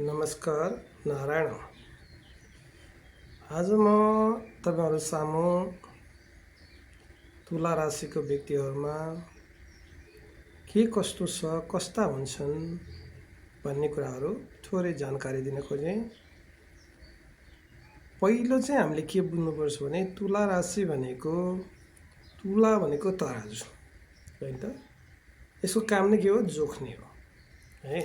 नमस्कार नारायण। आज म तपाईहरु सामु तुला राशिको व्यक्तिहरुमा के कस्तो छ, कस्ता हुन्छन् भन्ने कुराहरु थोरै जानकारी दिन खोजेँ। पहिलो चाहिँ हामीले के बुझ्नुपर्छ भने तुला राशि भनेको तराजु हैन त। यसको काम नै के हो? जोख्ने हो है।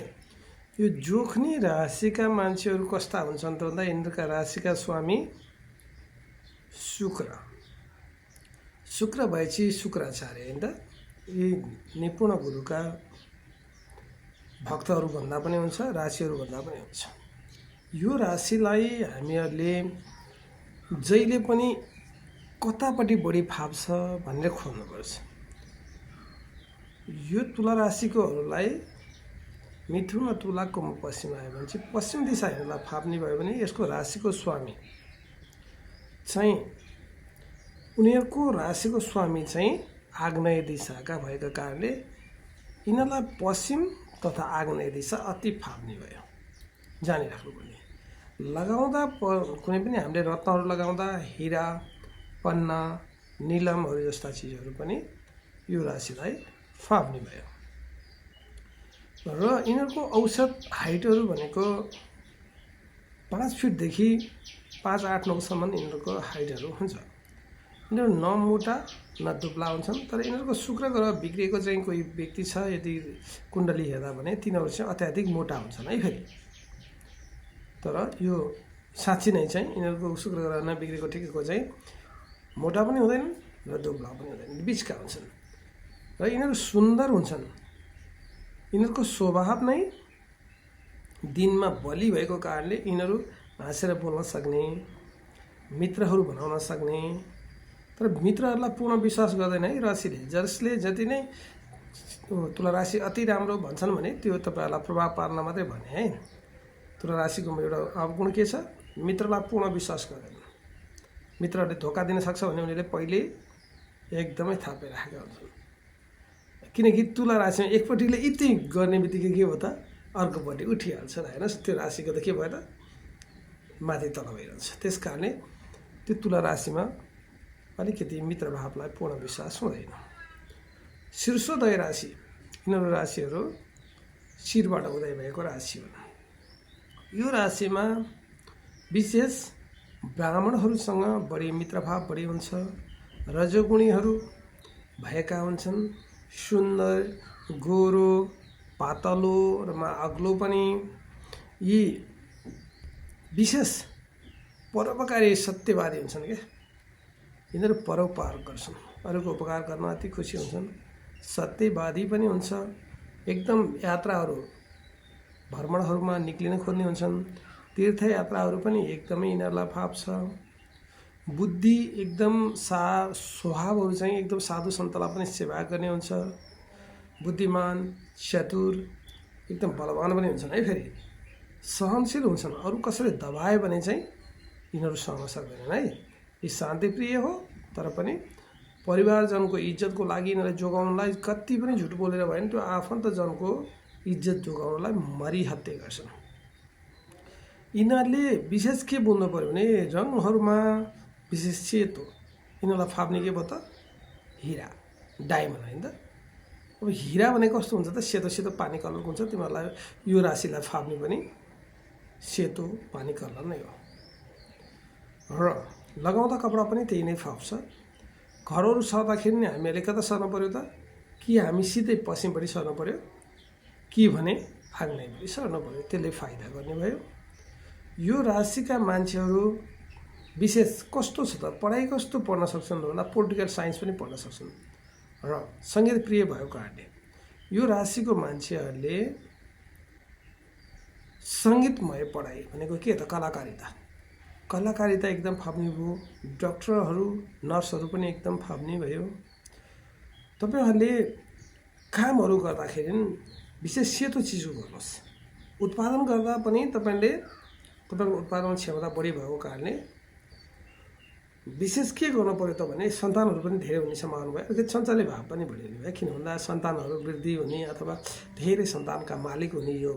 यो जोख्ने राशिका मान्छेहरु कस्ता हुन्छन् त भन्दा यिनीहरुका राशिका स्वामी शुक्र भएपछि शुक्राचार्य हैन त। यी निपुण गुरुका भक्तहरु भन्दा पनि हुन्छ, राशिहरु भन्दा पनि हुन्छ। यो राशिलाई हामीहरुले जहिले पनि कतापट्टि बढी फाप्छ भनेर खोज्नुपर्छ। यो तुला राशिकोहरुलाई मिथुन र तुलाको पश्चिम आयो भने चाहिँ पश्चिम दिशा हेर्नलाई फाप्ने भयो भने यसको राशिको स्वामी चाहिँ उनीहरुको राशिको स्वामी चाहिँ आग्नेय दिशाका भएका कारणले यिनीहरुलाई पश्चिम तथा आग्नेय दिशा अति फाप्ने भयो। जानिराख्नुपर्ने लगाउँदा कुनै पनि हामीले रत्नहरु लगाउँदा हीरा, पन्ना, नीलमहरु जस्ता चीजहरु पनि यो राशिलाई फाप्ने भयो। र यिनीहरुको औसत हाइटहरु भनेको 5 फिटदेखि 5, 8, 9 सम्म यिनीहरुको हाइटहरु हुन्छ। यिनीहरु न मोटा न दुब्ला हुन्छन्। तर यिनीहरुको शुक्र ग्रह बिग्रिएको चाहिँ कोही व्यक्ति छ यदि कुण्डली हेर्दा भने तिनीहरु चाहिँ अत्याधिक मोटा हुन्छन् है फेरि। तर यो साँच्चै नै चाहिँ यिनीहरुको शुक्र ग्रह नबिग्रेको ठिकको चाहिँ मोटा पनि हुँदैनन् र दुब्ला पनि हुँदैनन्, बीचका हुन्छन्। र यिनीहरु सुन्दर हुन्छन्। यिनीहरुको स्वभाव नै दिनमा बलि भएको कारणले यिनीहरु हाँसेर बोल्न सक्ने, मित्रहरु बनाउन सक्ने। तर मित्रहरुलाई पूर्ण विश्वास गर्दैन है राशिले। जसले जति नै तुला राशि अति राम्रो भन्छन् भने त्यो तपाईहरुलाई प्रभाव पार्न मात्रै भने है। तुला राशिको एउटा अवगुण के छ? मित्रलाई पूर्ण विश्वास गर्दैन। मित्रहरुले धोका दिन सक्छ भने उनीहरुले पहिले एकदमै थापे राखेका हुन्छन्। किनकि तुला राशिमा एकपट्टिले यति गर्ने बित्तिकै के हो त अर्कोपट्टि उठिहाल्छ र हैन। त्यो राशिको त के भयो त माथि तल भइरहन्छ। त्यसकारणले त्यो तुला राशिमा अलिकति मित्र भावलाई पूर्ण विश्वास हुँदैन। शीर्षोदय राशि यिनीहरु राशिहरु शिरबाट उदय भएको राशि हुन्। यो राशिमा विशेष ब्राह्मणहरुसँग बढी मित्रभाव बढी हुन्छ। रजोगुणीहरु भएका हुन्छन्। सुन्दर, गोरो, पातलो र अग्लो पनि। यी विशेष परोपकारी सत्यवादी हुन्छन् के। यिनीहरु परोपकार गर्छन्, अरूको उपकार गर्न अति खुसी हुन्छन्। सत्यवादी पनि हुन्छ। एकदम यात्राहरु भ्रमणहरुमा निक्लिन खोज्ने हुन्छन्। तीर्थयात्राहरु पनि एकदमै यिनीहरुलाई फाप्छ। बुद्धि एकदम स्वभावहरु चाहिँ एकदम साधु सन्तलाई पनि सेवा गर्ने हुन्छ। बुद्धिमान, चतुर, एकदम बलवान पनि हुन्छन् है फेरि। सहनशील हुन्छन्। अरु कसैले दबाए भने चाहिँ यिनीहरु सहन सक्दैनन् है। यी शान्तिप्रिय हो तर पनि परिवारजनको इज्जतको लागि यिनीहरुले जोगाउनलाई कति पनि झुट बोलेर भए नि त्यो आफन्तजनको इज्जत जोगाउनलाई मरिहत्ते गर्छन्। यिनीहरुले विशेष के बुझ्नु पर्यो भने रङहरुमा विशेष सेतो यिनीहरुलाई फाप्ने के भयो त हीरा, डायमन्ड हैन त। अब हीरा भने कस्तो हुन्छ त सेतो सेतो पानी कलरको हुन्छ। तिमीहरुलाई यो राशिलाई फाप्ने पनि सेतो पानी कलर नै हो। र लगाउँदा कपडा पनि त्यही नै फाप्छ। घरहरु सर्दाखेरि नि हामीले कता सर्न पर्यो त? कि हामी सिधै पश्चिमपट्टि सर्न पर्यो कि भने आग्नेयपट्टि सर्न पर्यो। त्यसले फाइदा गर्ने भयो। यो राशिका मान्छेहरु विशेष कस्तो छ त? पढाइ कस्तो पढ्न सक्छन् भन्दा पोलिटिकल साइन्स पनि पढ्न सक्छन्। र संगीत प्रिय भएको कारणले यो राशिको मान्छेहरुले संगीतमय पढाइ भनेको के त कलाकारिता एकदम फाप्ने भयो। डाक्टरहरु, नर्सहरु पनि एकदम फाप्ने भयो। तपाईहरुले कामहरु गर्दाखेरि विशेष सेतो चिजहरु गर्नुस्। उत्पादन गर्दा पनि तपाईको उत्पादन क्षमता बढी भएको कारणले विशेष के गर्नु पर्यो त भने सन्तानहरु पनि धेरै हुने सम्भावना भयो। अलिकति सञ्चालय भाव पनि बढ्ने भयो। किन भन्दा सन्तानहरु वृद्धि हुने अथवा धेरै सन्तानका मालिक हुने यो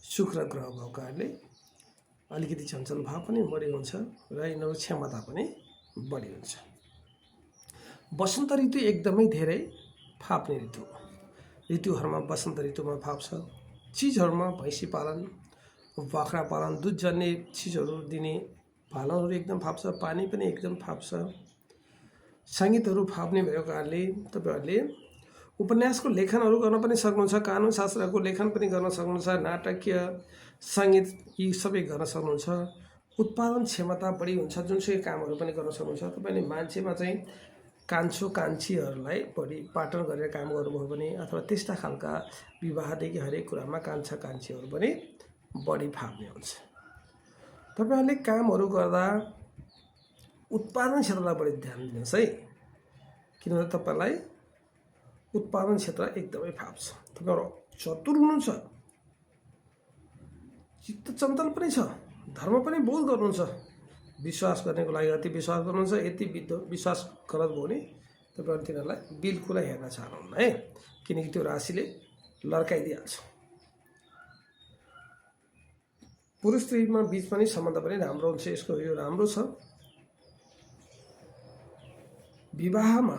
शुक्र ग्रह भएको कारणले अलिकति चञ्चल भाव पनि बढी हुन्छ र यिनीहरू क्षमता पनि बढी हुन्छ। वसन्त ऋतु एकदमै धेरै फाप्ने ऋतु। ऋतुहरूमा वसन्त ऋतुमा फाप्छ। चिजहरूमा भैँसी पालन, बाख्रा पालन, दुधजन्य चिजहरू दिने पालनहरू एकदम फाप्छ। पानी पनि एकदम फाप्छ। सङ्गीतहरू फाप्ने भएको कारणले तपाईँहरूले उपन्यासको लेखनहरू गर्न पनि सक्नुहुन्छ, कानुन शास्त्रको लेखन पनि गर्न सक्नुहुन्छ, नाटकीय सङ्गीत यी सबै गर्न सक्नुहुन्छ। उत्पादन क्षमता बढी हुन्छ, जुनसुकै कामहरू पनि गर्न सक्नुहुन्छ। तपाईँले मान्छेमा चाहिँ कान्छो कान्छीहरूलाई बढी पाटन गरेर काम गर्नुभयो भने अथवा त्यस्ता खालका विवाहदेखि हरेक कुरामा कान्छा कान्छीहरू पनि बढी फाप्ने हुन्छ। तपाईँहरूले कामहरू गर्दा उत्पादन क्षेत्रलाई बढी ध्यान दिनुहोस् है, किनभने तपाईँलाई उत्पादन क्षेत्र एकदमै फाप्छ। तपाईँहरू चतुर हुनुहुन्छ, चित्त चञ्चल पनि छ, धर्म पनि बोध गर्नुहुन्छ, विश्वास गर्नेको लागि अति विश्वास गर्नुहुन्छ। यति विश्वास गलत भयो भने तपाईँहरू तिनीहरूलाई बिल्कुलै हेर्न चाहनुहुन्न है, किनकि त्यो राशिले लड्काइदिइहाल्छ। पुरुष स्त्रीमा बीच पनि सम्बन्ध पनि राम्रो हुन्छ। यसको यो राम्रो छ। विवाहमा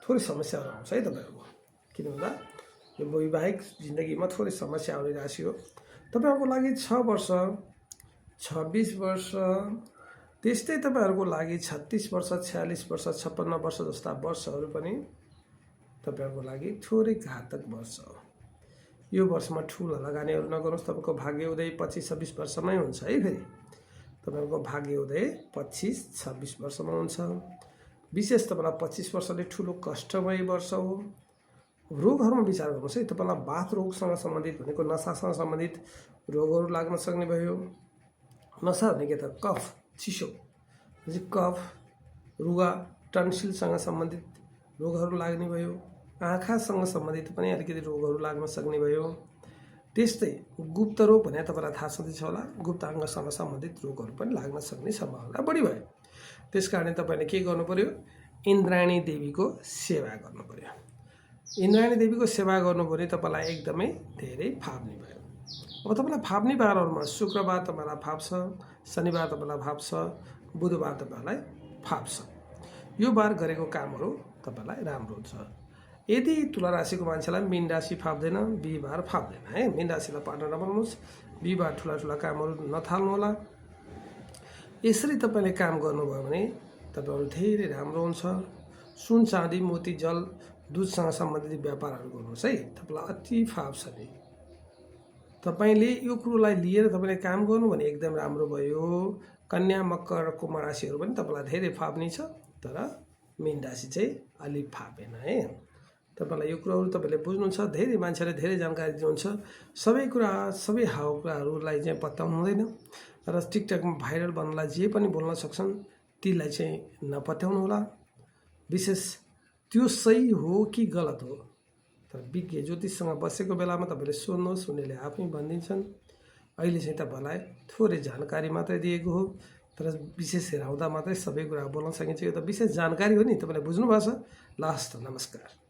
थोरै समस्याहरू आउँछ है तपाईँहरूको, किन भन्दा यो वैवाहिक जिन्दगीमा थोरै समस्या आउने राशि हो। तपाईँहरूको लागि 6 वर्ष, 26 वर्ष, त्यस्तै तपाईँहरूको लागि 36 वर्ष, 46 वर्ष, 56 वर्ष जस्ता वर्षहरू पनि तपाईँहरूको लागि थोरै घातक वर्ष हो। यो वर्षमा ठुला लगानीहरू नगर्नुहोस्। तपाईँको भाग्य उदय 25-26 वर्षमै हुन्छ है। फेरि तपाईँहरूको भाग्य उदय 25-26 वर्षमा हुन्छ। विशेष तपाईँलाई 25 वर्षले ठुलो कष्टमय वर्ष हो। रोगहरूमा विचार गर्नुहोस् है। तपाईँलाई बाथ रोगसँग सम्बन्धित भनेको नसासँग सम्बन्धित रोगहरू लाग्न सक्ने भयो। नसा भनेको त कफ, चिसो, कफ, रुगा, टन्सिलसँग सम्बन्धित रोगहरू लाग्ने भयो। आँखासँग सम्बन्धित पनि अलिकति रोगहरू लाग्न सक्ने भयो। त्यस्तै गुप्त रोग भने तपाईँलाई थाहा छँदैछ होला, गुप्त अङ्गसँग सम्बन्धित रोगहरू पनि लाग्न सक्ने सम्भावना बढी भयो। त्यस कारण तपाईँले के गर्नु पर्यो? इन्द्रायणी देवीको सेवा गर्नु पर्यो। इन्द्रायणी देवीको सेवा गर्नु भने तपाईँलाई एकदमै धेरै फाप्ने भयो। अब तपाईँलाई फाप्ने बारहरूमा शुक्रबार तपाईँलाई फाप्छ, शनिबार तपाईँलाई फाप्छ, बुधबार तपाईँलाई फाप्छ। यो बार गरेको कामहरू तपाईँलाई राम्रो हुन्छ। यदि तुला राशिको मान्छेलाई मीन राशि फाप्दैन, बिहिबार फाप्दैन है। मीन राशिलाई पार्टनर नबनाउनुहोस्, बिहिबार ठुला ठुला कामहरू नथाल्नु होला। यसरी तपाईँले काम गर्नुभयो भने तपाईँहरू धेरै राम्रो हुन्छ। सुन, चाँदी, मोती, जल, दुधसँग सम्बन्धित व्यापारहरू गर्नुहोस् है। तपाईँलाई अति फाप्छ नि। तपाईँले यो कुरोलाई लिएर तपाईँले काम गर्नु भने एकदम राम्रो भयो। कन्या, मकर, कुम्भ राशिहरू पनि तपाईँलाई धेरै फाप्ने छ, तर मीन राशि चाहिँ अलिक फापेन है। तपाईँलाई यो कुराहरू तपाईँले बुझ्नुहुन्छ। धेरै मान्छेले धेरै जानकारी दिनुहुन्छ। सबै कुरा, सबै हावाकुराहरूलाई चाहिँ पत्याउनु हुँदैन र टिकटकमा भाइरल बन्नलाई जे पनि बोल्न सक्छन् तीलाई चाहिँ नपत्याउनु होला। विशेष त्यो सही हो कि गलत हो, तर विज्ञ ज्योतिषसँग बसेको बेलामा तपाईँले सोध्नुहोस्, उनीहरूले आफै भनिदिन्छन्। अहिले चाहिँ तपाईँलाई थोरै जानकारी मात्रै दिएको हो, तर विशेष हेराउँदा मात्रै सबै कुरा बोल्न सकिन्छ। यो त विशेष जानकारी हो नि, तपाईँले बुझ्नु भएको छ। लास्ट, नमस्कार।